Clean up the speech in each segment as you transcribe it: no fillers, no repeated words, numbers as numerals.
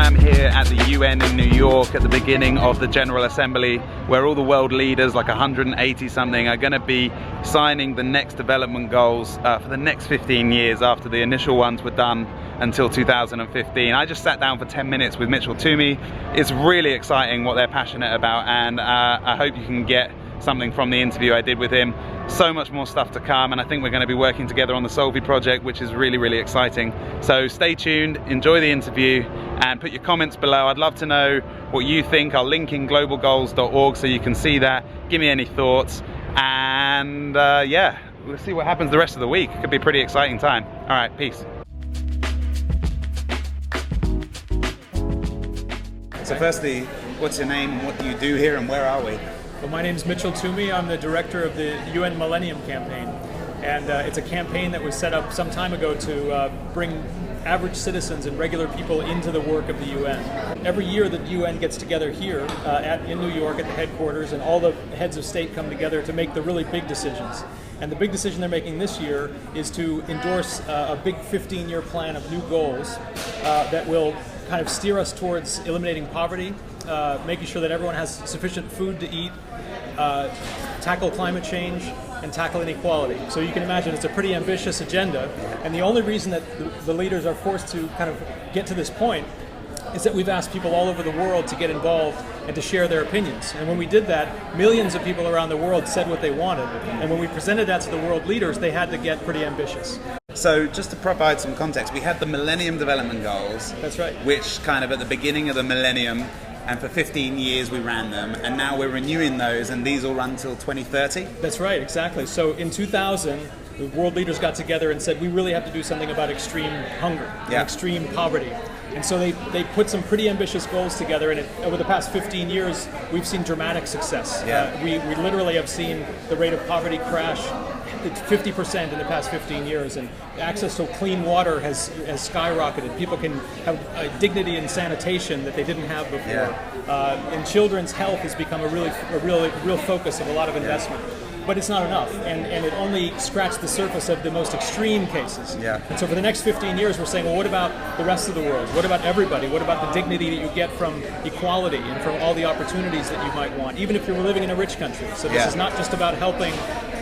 I'm here at the UN in New York at the beginning of the General Assembly, where all the world leaders, like 180 something, are going to be signing the next development goals for the next 15 years after the initial ones were done until 2015. I just sat down for 10 minutes with Mitchell Toomey. It's really exciting what they're passionate about, and I hope you can get something from the interview I did with him. So much more stuff to come, and I think we're going to be working together on the Solvi project, which is really, really exciting. So stay tuned, enjoy the interview, and put your comments below. I'd love to know what you think. I'll link in globalgoals.org so you can see that. Give me any thoughts, and yeah, let's see what happens the rest of the week. It could be a pretty exciting time. All right, peace. So firstly, what's your name, what do you do here, and where are we? Well, my name is Mitchell Toomey. I'm the director of the UN Millennium Campaign, and it's a campaign that was set up some time ago to bring average citizens and regular people into the work of the UN. Every year the UN gets together here in New York at the headquarters, and all the heads of state come together to make the really big decisions. And the big decision they're making this year is to endorse a big 15-year plan of new goals that will kind of steer us towards eliminating poverty, making sure that everyone has sufficient food to eat, tackle climate change, and tackle inequality. So you can imagine it's a pretty ambitious agenda, and the only reason that the leaders are forced to kind of get to this point is that we've asked people all over the world to get involved and to share their opinions. And when we did that, millions of people around the world said what they wanted, and when we presented that to the world leaders, they had to get pretty ambitious. So just to provide some context, we had the Millennium Development Goals. That's right. Which kind of at the beginning of the millennium, and for 15 years we ran them, and now we're renewing those, and these will run till 2030? That's right, exactly. So in 2000, the world leaders got together and said, we really have to do something about extreme hunger, and extreme poverty. And so they put some pretty ambitious goals together, and over the past 15 years, we've seen dramatic success. We literally have seen the rate of poverty crash 50% in the past 15 years, and access to clean water has skyrocketed. People can have dignity and sanitation that they didn't have before. And children's health has become a real focus of a lot of investment. But it's not enough, and it only scratched the surface of the most extreme cases. And so for the next 15 years, we're saying, well, what about the rest of the world? What about everybody? What about the dignity that you get from equality and from all the opportunities that you might want, even if you're living in a rich country? So this is not just about helping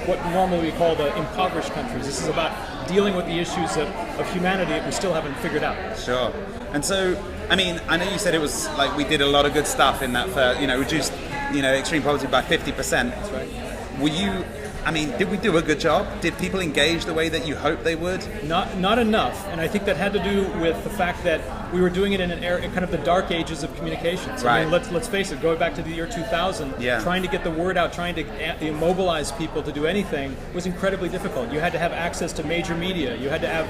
what normally we call the impoverished countries. This is about dealing with the issues of humanity that we still haven't figured out. Sure. And so, I mean, I know you said it was like we did a lot of good stuff in that first, reduced, extreme poverty by 50%. That's right. Did we do a good job? Did people engage the way that you hoped they would? Not enough, and I think that had to do with the fact that we were doing it in an era, kind of the dark ages of communications. Right. I mean, let's face it, going back to the year 2000, trying to get the word out, trying to mobilize people to do anything was incredibly difficult. You had to have access to major media. You had to have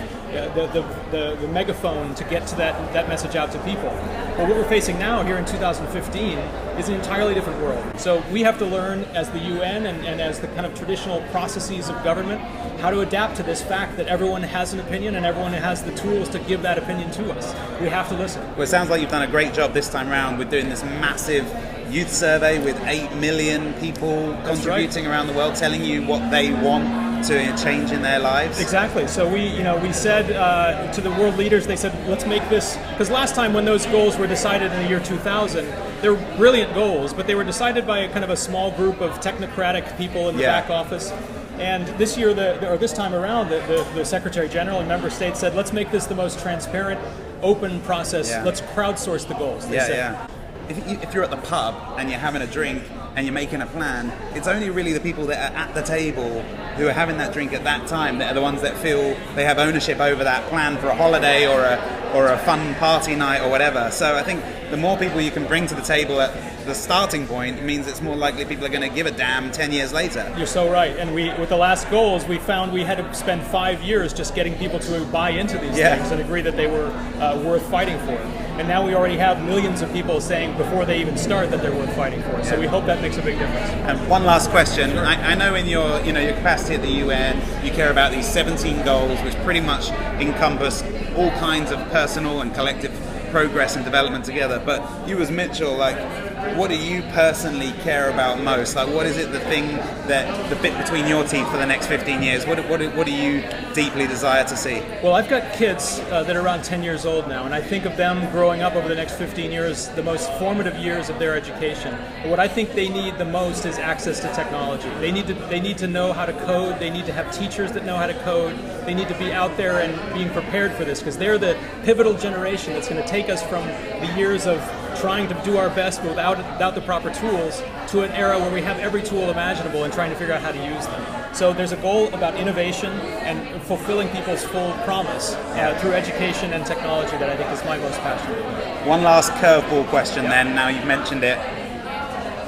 the megaphone to get to that message out to people. Well, what we're facing now here in 2015 is an entirely different world. So we have to learn as the UN and as the kind of traditional processes of government how to adapt to this fact that everyone has an opinion and everyone has the tools to give that opinion to us. We have to listen. Well, it sounds like you've done a great job this time around with doing this massive youth survey with 8 million people contributing around the world, telling you what they want to change in their lives. Exactly. So we said to the world leaders, they said, let's make this, because last time when those goals were decided in the year 2000, they were brilliant goals, but they were decided by kind of a small group of technocratic people in the back office. And this year, this time around, the Secretary General and member states said, let's make this the most transparent, open process. Let's crowdsource the goals. If you're at the pub and you're having a drink and you're making a plan, it's only really the people that are at the table who are having that drink at that time that are the ones that feel they have ownership over that plan for a holiday or a fun party night or whatever. So I think the more people you can bring to the table at the starting point means it's more likely people are going to give a damn 10 years later. You're so right. And with the last goals, we found we had to spend 5 years just getting people to buy into these things and agree that they were worth fighting for. And now we already have millions of people saying before they even start that they're worth fighting for. So we hope that makes a big difference. And one last question. Sure. I know in your capacity at the UN, you care about these 17 goals, which pretty much encompass all kinds of personal and collective progress and development together. But you as Mitchell, what do you personally care about most? Like, what is it, the bit between your teeth for the next 15 years? What do you deeply desire to see? Well, I've got kids that are around 10 years old now, and I think of them growing up over the next 15 years, the most formative years of their education. But what I think they need the most is access to technology. They need to know how to code. They need to have teachers that know how to code. They need to be out there and being prepared for this, because they're the pivotal generation that's going to take us from the years of trying to do our best without the proper tools to an era where we have every tool imaginable and trying to figure out how to use them. So there's a goal about innovation and fulfilling people's full promise through education and technology that I think is my most passionate about. One last curveball question then, now you've mentioned it.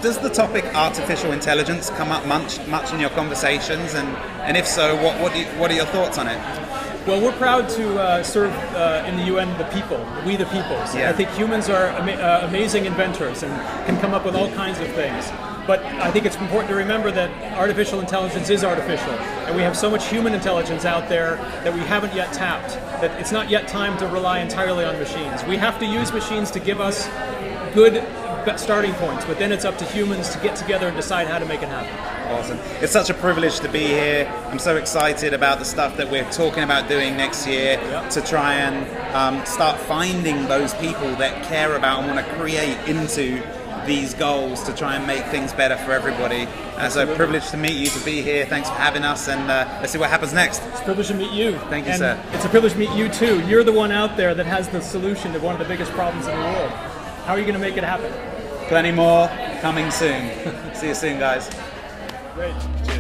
Does the topic artificial intelligence come up much in your conversations? And if so, what are your thoughts on it? Well, we're proud to serve in the UN the people, we the peoples. Yeah. I think humans are amazing inventors and can come up with all kinds of things. But I think it's important to remember that artificial intelligence is artificial, and we have so much human intelligence out there that we haven't yet tapped, that it's not yet time to rely entirely on machines. We have to use machines to give us good starting points, but then it's up to humans to get together and decide how to make it happen. Awesome. It's such a privilege to be here. I'm so excited about the stuff that we're talking about doing next year to try and start finding those people that care about and want to create into these goals to try and make things better for everybody. So privileged to meet you, to be here. Thanks for having us, and let's see what happens next. It's a privilege to meet you. Thank you, and sir. It's a privilege to meet you too. You're the one out there that has the solution to one of the biggest problems in the world. How are you going to make it happen? Plenty more coming soon. See you soon, guys. Great. Cheers.